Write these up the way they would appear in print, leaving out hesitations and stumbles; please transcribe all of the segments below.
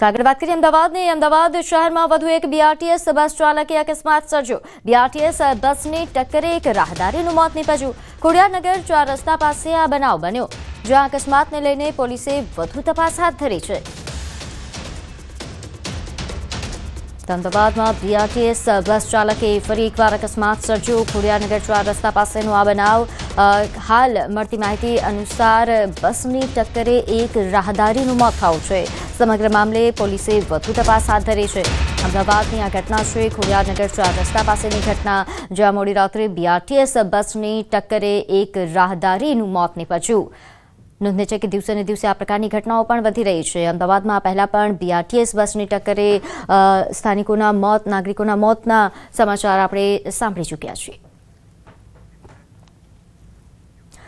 આગળ વાત કરીએ અમદાવાદની અમદાવાદ શહેરમાં વધુ એક બીઆરટીએસ બસ ચાલકે અકસ્માત સર્જ્યો। બીઆરટીએસ બસની ટક્કરે એક રાહદારીનું મોત નીપજ્યું। ખોડિયારનગર 4 રસ્તા પાસે આ બનાવ બન્યો, જ્યાં અકસ્માતને લઈને પોલીસે વધુ તપાસ હાથ ધરી છે। અમદાવાદમાં બીઆરટીએસ બસ ચાલકે ફરી એકવાર અકસ્માત સર્જ્યો। ખોડિયારનગર 4 રસ્તા પાસેનો આ બનાવ। હાલ મળતી માહિતી અનુસાર બસની ટક્કરે એક રાહદારીનું મોત થયું છે। સમગ્ર મામલે પોલીસે વધુ તપાસ હાથ ધરી છે। અમદાવાદની આ ઘટના છે ખોડિયારનગર 4 રસ્તા પાસેની ઘટના, જ્યાં મોડી રાત્રે બીઆરટીએસ બસની ટક્કરે એક રાહદારીનું મોત નીપજ્યું। નોંધનીય છે કે દિવસે ને દિવસે આ પ્રકારની ઘટનાઓ પણ વધી રહી છે। અમદાવાદમાં પહેલા પણ બીઆરટીએસ બસની ટક્કરે સ્થાનિકોના મોત, નાગરિકોના મોતના સમાચાર આપણે સાંભળી ચૂક્યા છીએ।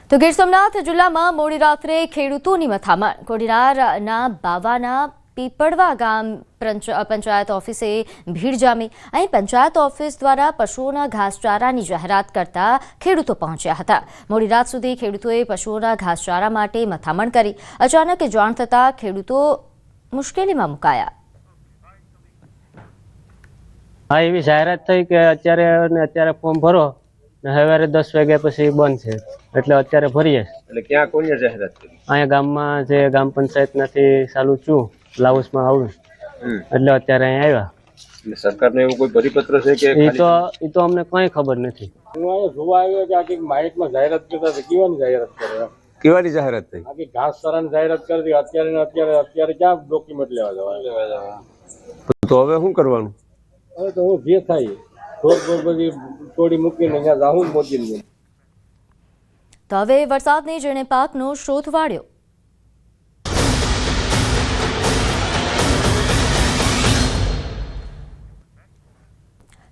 તો ગીર સોમનાથ જિલ્લામાં મોડી રાત્રે ખેડૂતોની મથામણ। કોડીનારના બાવાના પીપળવા ગામ પંચાયત ઓફિસે ભીડ જામી। અહીં પંચાયત ઓફિસ દ્વારા પશુઓના ઘાસચારાની જાહેરાત કરતા ખેડૂતો પહોંચ્યા હતા। મોડી રાત સુધી ખેડૂતોએ પશુઓના ઘાસચારા માટે મથામણ કરી। અચાનક જાણ થતાં ખેડૂતો મુશ્કેલીમાં મુકાયા। હા, એવી જાહેરાત થઈ કે અત્યારે ફોર્મ ભરો ને સવારે 10 વાગ્યા પછી બંધ છે, એટલે અત્યારે ભરીએ। એટલે ક્યાં કોની જાહેરાત કરી? અહીંયા ગામમાં જે ગ્રામ પંચાયતમાંથી ચાલુ છું લાઉસમાં આવું, એટલે અત્યારે અહીંયા આવ્યા। સરકારને એવું કોઈ પરિપત્ર છે કે? એ તો અમને કઈ ખબર નથી। હું અહીંયા જોવા આવ્યો કે આખી માઇકમાં જાહેરાત કરતા હતા। કેવાની જાહેરાત કરે? કેવાની જાહેરાત થઈ? આખી ઘાસચારાની જાહેરાત કરી અત્યારે ક્યાં ડોક્યુમેન્ટ લેવા જવા? તો હવે શું કરવાનું? હવે તો હું જે થાય બધી તોડી મૂકીને અહીંયા જાઉં મોદીને। તો હવે વરસાદની જેણે પાકનો શોધ વાળ્યો।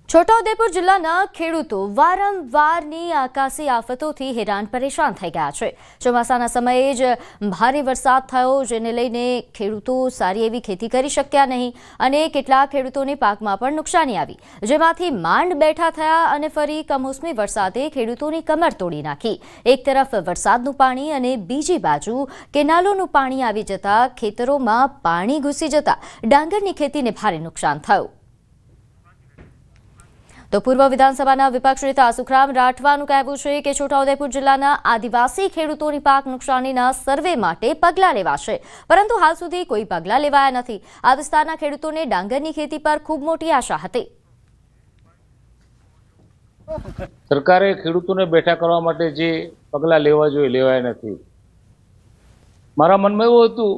છોટાઉદેપુર જિલ્લાના ખેડૂતો વારંવારની આકાશી આફતોથી હેરાન પરેશાન થઈ ગયા છે। ચોમાસાના સમયે જ ભારે વરસાદ થયો, જેને લઈને ખેડૂતો સારી એવી ખેતી કરી શક્યા નહીં અને કેટલાક ખેડૂતોને પાકમાં પણ નુકસાની આવી, જેમાંથી માંડ બેઠા થયા અને ફરી કમોસમી વરસાદે ખેડૂતોની કમર તોડી નાખી। એક તરફ વરસાદનું પાણી અને બીજી બાજુ કેનાલોનું પાણી આવી જતા ખેતરોમાં પાણી ઘૂસી જતા ડાંગરની ખેતીને ભારે નુકસાન થયું। તો પૂર્વ વિધાનસભાના વિપક્ષ નેતા સુખરામ રાઠવાનું કહેવું છે કે છોટાઉદેપુર જિલ્લાના આદિવાસી ખેડૂતોની પાક નુકસાનીના સર્વે માટે પગલાં લેવાશે, પરંતુ હાલ સુધી કોઈ પગલાં લેવાયા નથી। આ વિસ્તારના ખેડૂતોને ડાંગરની ખેતી પર ખૂબ મોટી આશા હતી। સરકારે ખેડૂતોને બેઠા કરવા માટે જે પગલાં લેવા જોઈએ લેવાયા નથી। મારા મનમાં એવું હતું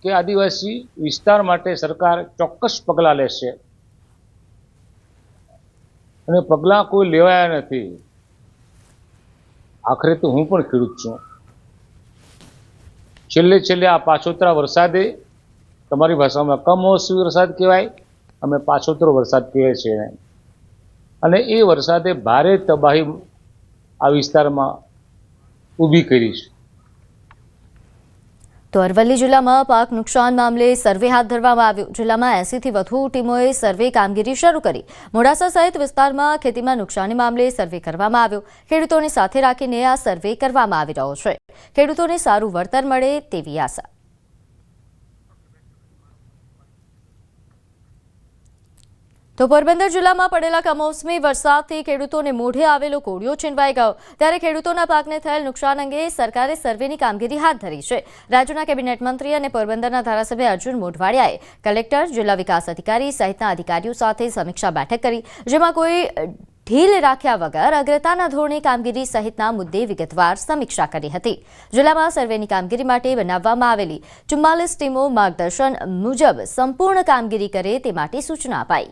કે આદિવાસી વિસ્તાર માટે સરકાર ચોક્કસ પગલાં લેશે, અને પગલાં કોઈ લેવાયા નથી। આખરે તો હું પણ ખેડૂત છું। છેલ્લે આ પાછોતરા વરસાદે, તમારી ભાષામાં કમોસમી વરસાદ કહેવાય, અમે પાછોતરો વરસાદ કહીએ છીએ, અને એ વરસાદે ભારે તબાહી આ વિસ્તારમાં ઊભી કરી છે। તો અરવલ્લી જિલ્લામાં પાક નુકસાન મામલે સર્વે હાથ ધરવામાં આવ્યો। જિલ્લામાં 80થી વધુ ટીમોએ સર્વે કામગીરી શરૂ કરી। મોડાસા સહિત વિસ્તારમાં ખેતીમાં નુકસાની મામલે સર્વે કરવામાં આવ્યો। ખેડૂતોને સાથે રાખીને આ સર્વે કરવામાં આવી રહ્યો છે। ખેડૂતોને સારું વળતર મળે તેવી આશા। તો પોરબંદર જિલ્લામાં પડેલા કમોસમી વરસાદથી ખેડૂતોને મોઢે આવેલો કોળિયો છીનવાઈ ગયો, ત્યારે ખેડૂતોના પાકને થયેલ નુકસાન અંગે સરકારે સર્વેની કામગીરી હાથ ધરી છે। રાજ્યના કેબિનેટ મંત્રી અને પોરબંદરના ધારાસભ્ય અર્જુન મોઢવાડિયાએ કલેક્ટર, જિલ્લા વિકાસ અધિકારી સહિતના અધિકારીઓ સાથે સમીક્ષા બેઠક કરી, જેમાં કોઈ ઢીલ રાખ્યા વગર અગ્રતાના ધોરણે કામગીરી સહિતના મુદ્દે વિગતવાર સમીક્ષા કરી હતી। જિલ્લામાં સર્વેની કામગીરી માટે બનાવવામાં આવેલી 44 ટીમો માર્ગદર્શન મુજબ સંપૂર્ણ કામગીરી કરે તે માટે સૂચના અપાઈ।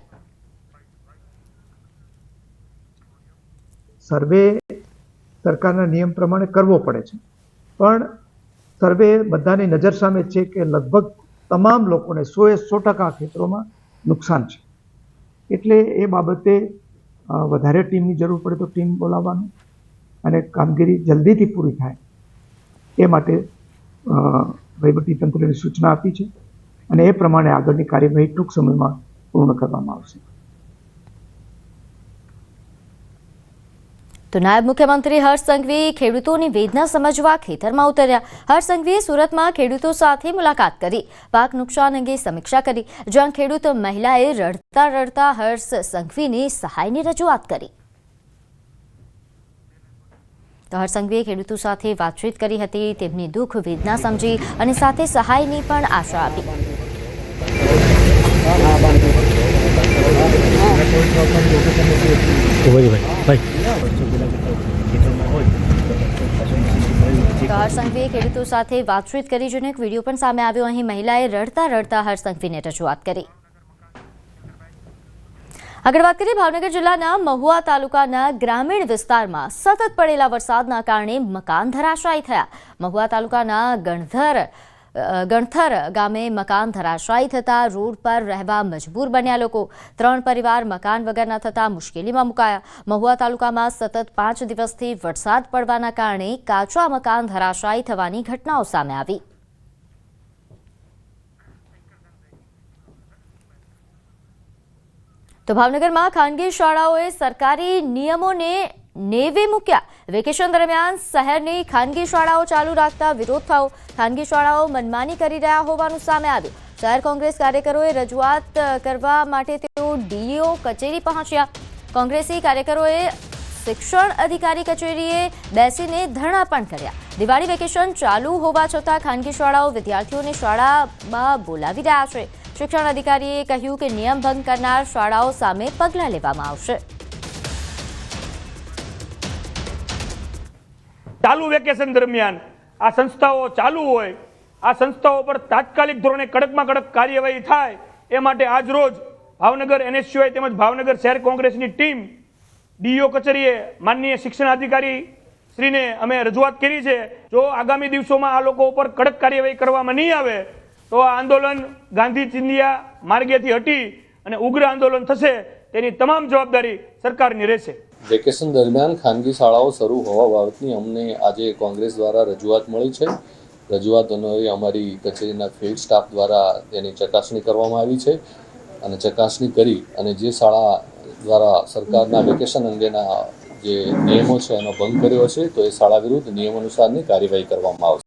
સર્વે સરકારના નિયમ પ્રમાણે કરવો પડે છે, પણ સર્વે બધાની નજર સામે છે કે લગભગ તમામ લોકોને 100% ખેતરોમાં નુકસાન છે, એટલે એ બાબતે વધારે ટીમની જરૂર પડે તો ટીમ બોલાવવાનું અને કામગીરી જલ્દીથી પૂરી થાય એ માટે વહીવટીતંત્રને સૂચના આપી છે, અને એ પ્રમાણે આગળની કાર્યવાહી ટૂંક સમયમાં પૂર્ણ કરવામાં આવશે। તો નાયબ મુખ્યમંત્રી હર્ષ સંઘવી ખેડૂતોની વેદના સમજવા ખેતરમાં ઉતર્યા. હર્ષ સંઘવીએ સુરતમાં ખેડૂતો સાથે મુલાકાત કરી પાક નુકસાન અંગે સમીક્ષા કરી, જ્યાં ખેડૂત મહિલાએ રડતા હર્ષ સંઘવીને સહાયની રજૂઆત કરી. તો હર્ષ સંઘવીએ ખેડૂતો સાથે વાતચીત કરી હતી, તેમની દુઃખ વેદના સમજી અને સાથે સહાયની પણ આશા આપી. હર્ષ સંઘવીએ ખેડૂતો સાથે વાતચીત કરી, જેનો એક વિડીયો પણ સામે આવ્યો. અહીં મહિલાએ રડતા હર્ષ સંઘવીને રજૂઆત કરી. આગળ વાત કરીએ ભાવનગર જિલ્લાના મહુવા તાલુકાના ગ્રામીણ વિસ્તારમાં સતત પડેલા વરસાદના કારણે મકાન ધરાશાયી થયા. મહુવા તાલુકાના ગણથર ગામે મકાન ધરાશાયી થતા રોડ પર રહેવા મજબૂર બન્યા લોકો. 3 પરિવાર મકાન વગરના થતા મુશ્કેલીમાં મુકાયા. મહુવા તાલુકામાં સતત 5 દિવસથી વરસાદ પડવાના કારણે કાચા મકાન ધરાશાયી થવાની ઘટનાઓ સામે આવી. તો ભાવનગરમાં ખાનગી શાળાઓએ સરકારી નિયમોને નેવે મૂક્યા. વેકેશન દરમિયાન શહેરની ખાનગી શાળાઓ ચાલુ રાખતા વિરોધ થયો. ખાનગી શાળાઓ મનમાની કરી રહ્યા હોવાનું સામે આવ્યું. શહેર કોંગ્રેસ કાર્યકરોએ રજૂઆત કરવા માટે તેઓ ડીઈઓ કચેરી પહોંચ્યા. કોંગ્રેસી કાર્યકરોએ શિક્ષણ અધિકારી કચેરીએ બેસીને ધરણા પણ કર્યા. દિવાળી વેકેશન ચાલુ હોવા છતાં ખાનગી શાળાઓ વિદ્યાર્થીઓને શાળામાં બોલાવી રહ્યા છે. શિક્ષણ અધિકારીએ કહ્યું કે નિયમ ભંગ કરનાર શાળાઓ સામે પગલાં લેવામાં આવશે. ચાલુ વેકેશન દરમિયાન આ સંસ્થાઓ ચાલુ હોય, આ સંસ્થાઓ પર તાત્કાલિક ધોરણે કડકમાં કડક કાર્યવાહી થાય એ માટે આજ રોજ ભાવનગર NSUI તેમજ ભાવનગર શહેર કોંગ્રેસની ટીમ ડીઈઓ કચેરીએ માનનીય શિક્ષણ અધિકારી શ્રીને અમે રજૂઆત કરી છે. જો આગામી દિવસોમાં આ લોકો ઉપર કડક કાર્યવાહી કરવામાં નહીં આવે તો આ આંદોલન ગાંધી ચિંધિયા માર્ગેથી હટી અને ઉગ્ર આંદોલન થશે. તેની તમામ જવાબદારી સરકારની રહેશે. વેકેશન દરમિયાન ખાનગી શાળાઓ શરૂ હોવા બાબતની અમને આજે કોંગ્રેસ દ્વારા રજૂઆત મળી છે. રજૂઆત અન્વયે અમારી કચેરીના ફિલ્ડ સ્ટાફ દ્વારા તેની ચકાસણી કરવામાં આવી છે અને ચકાસણી કરી અને જે શાળા દ્વારા સરકારના વેકેશન અંગેના જે નિયમો છે એનો ભંગ કર્યો છે તો એ શાળા વિરુદ્ધ નિયમ અનુસારની કાર્યવાહી કરવામાં આવશે.